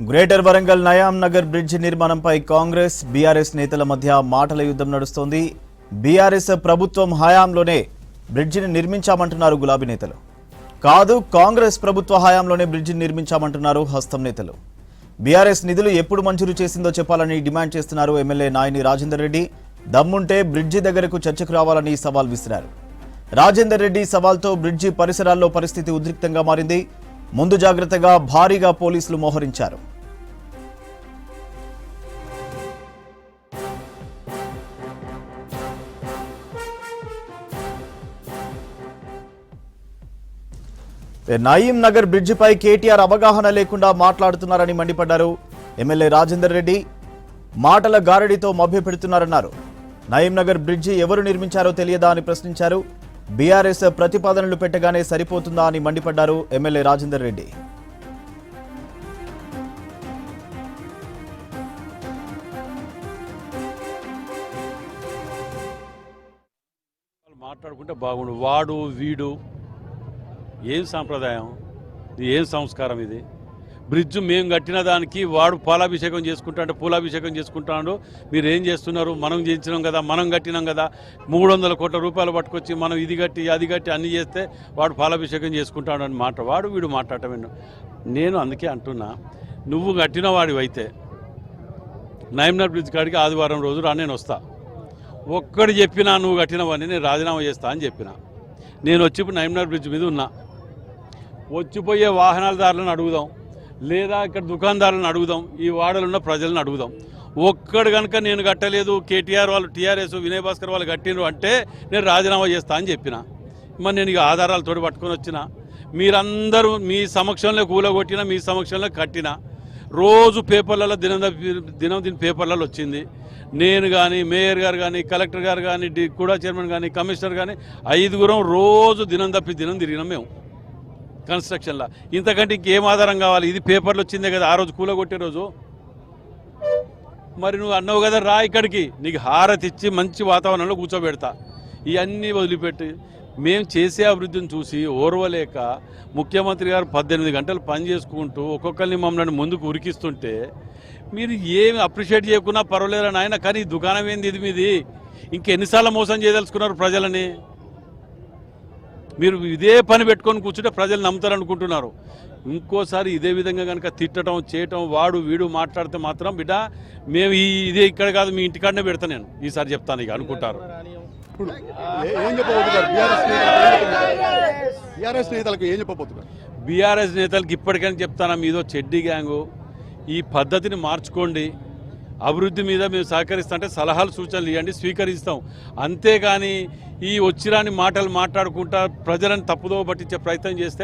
Greater Warangal నయాం Nagar bridge నిర్మాణంపై Congress BRS నేతల మధ్య మాటల యుద్ధం నడుస్తోంది. బీఆర్ఎస్ ప్రభుత్వం హయాంలోనే బ్రిడ్జిని నిర్మించామంటున్నారు గులాబీ నేతలు. కాదు, కాంగ్రెస్ ప్రభుత్వ హయాంలోనే బ్రిడ్జిని నిర్మించామంటున్నారు హస్తం నేతలు. బీఆర్ఎస్ నిధులు ఎప్పుడు మంజూరు చేసిందో చెప్పాలని డిమాండ్ చేస్తున్నారు ఎమ్మెల్యే నాయని రాజేందర్ రెడ్డి. దమ్ముంటే బ్రిడ్జి దగ్గరకు చర్చకు రావాలని సవాల్ విసిరారు. రాజేందర్ రెడ్డి సవాల్తో బ్రిడ్జి పరిసరాల్లో పరిస్థితి ఉద్రిక్తంగా మారింది. ముందు జాగ్రత్తగా భారీగా పోలీసులు మోహరించారు. నయీం నగర్ బ్రిడ్జిపై కేటీఆర్ అవగాహన లేకుండా మాట్లాడుతున్నారని మండిపడ్డారు ఎమ్మెల్యే రాజేందర్ రెడ్డి. మాటల గారడితో మభ్యపెడుతున్నారన్నారు. నయీం నగర్ బ్రిడ్జి ఎవరు నిర్మించారో తెలియదా అని ప్రశ్నించారు. బీఆర్ఎస్ ప్రతిపాదనలు పెట్టగానే సరిపోతుందా అని మండిపడ్డారు ఎమ్మెల్యే రాజేందర్ రెడ్డి. మాట్లాడుకుంటే బాగుండు. వాడు వీడు ఏం సాంప్రదాయం, ఇది ఏం సంస్కారం? ఇది బ్రిడ్జ్ మేము కట్టిన దానికి వాడు పాలాభిషేకం చేసుకుంటాడు, పూలాభిషేకం చేసుకుంటాడు. మీరు ఏం చేస్తున్నారు? మనం చేయించినాం కదా, మనం కట్టినాం కదా. 300 కోట్ల రూపాయలు పట్టుకొచ్చి మనం ఇది కట్టి అది కట్టి అన్నీ చేస్తే వాడు పాలాభిషేకం చేసుకుంటాడు అని మాట వాడు వీడు మాట్లాడటం. నేను అందుకే అంటున్నా, నువ్వు కట్టిన వాడివైతే నయీంనగర్ బ్రిడ్జ్ కాడికి ఆదివారం రోజు రా, నేను వస్తా. ఒక్కడు చెప్పినా నువ్వు కట్టినవన్నీ నేను రాజీనామా చేస్తా అని చెప్పిన. నేను వచ్చి ఇప్పుడు నయీంనగర్ బ్రిడ్జ్ మీద ఉన్నా. వచ్చిపోయే వాహనాలదారులను అడుగుదాం, లేదా ఇక్కడ దుకాణదారులను అడుగుదాం, ఈ వాడలున్న ప్రజలను అడుగుదాం. ఒక్కడు కనుక నేను కట్టలేదు, కేటీఆర్ వాళ్ళు, టీఆర్ఎస్, వినయ్ భాస్కర్ వాళ్ళు కట్టినరు అంటే నేను రాజీనామా చేస్తా అని చెప్పిన. మరి నేను ఇక ఆధారాలతో పట్టుకొని వచ్చిన. మీరందరూ మీ సమక్షంలో కూలగొట్టిన, మీ సమక్షంలో కట్టిన. రోజు పేపర్లలో దినం పేపర్లలో వచ్చింది. నేను కానీ, మేయర్ గారు కానీ, కలెక్టర్ గారు కానీ, కూడా చైర్మన్ కానీ, కమిషనర్ కానీ 5గురం రోజు దినం తిరిగినాం మేము కన్స్ట్రక్షన్లో. ఇంతకంటే ఇంకేం ఆధారం కావాలి? ఇది పేపర్లు వచ్చిందే కదా ఆ రోజు కూలగొట్టే రోజు. మరి నువ్వు అన్నావు కదా రా ఇక్కడికి, నీకు హారతి ఇచ్చి మంచి వాతావరణంలో కూర్చోబెడతా. ఇవన్నీ వదిలిపెట్టి మేము చేసే అభివృద్ధిని చూసి ఓర్వలేక ముఖ్యమంత్రి గారు 18 గంటలు పని చేసుకుంటూ ఒక్కొక్కరిని మమ్మల్ని ముందుకు ఉరికిస్తుంటే మీరు ఏమి అప్రిషియేట్ చేయకున్నా పర్వాలేదని ఆయన. కానీ ఈ దుకాణం ఏంది ఇది మీది? ఇంకెన్నిసార్లు మోసం చేయదలుచుకున్నారు ప్రజలని? మీరు ఇదే పని పెట్టుకొని కూర్చుంటే ప్రజలు నమ్ముతారనుకుంటున్నారు. ఇంకోసారి ఇదే విధంగా కనుక తిట్టడం చేయటం, వాడు వీడు మాట్లాడితే మాత్రం బిడ్డ మేము ఇదే ఇక్కడ కాదు మీ ఇంటికాడనే పెడతా నేను. ఈసారి చెప్తాను ఇక అనుకుంటారు. బీఆర్ఎస్ నేతలకు ఇప్పటికైనా చెప్తానా, మీదో చెడ్డీ గ్యాంగు, ఈ పద్ధతిని మార్చుకోండి. అభివృద్ధి మీద మేము సహకరిస్తుంటే సలహాలు సూచనలు ఇవ్వండి, స్వీకరిస్తాం. అంతేగాని ఈ వచ్చిరాని మాటలు మాట్లాడుకుంటా ప్రజలను తప్పుదోవ పట్టించే ప్రయత్నం చేస్తే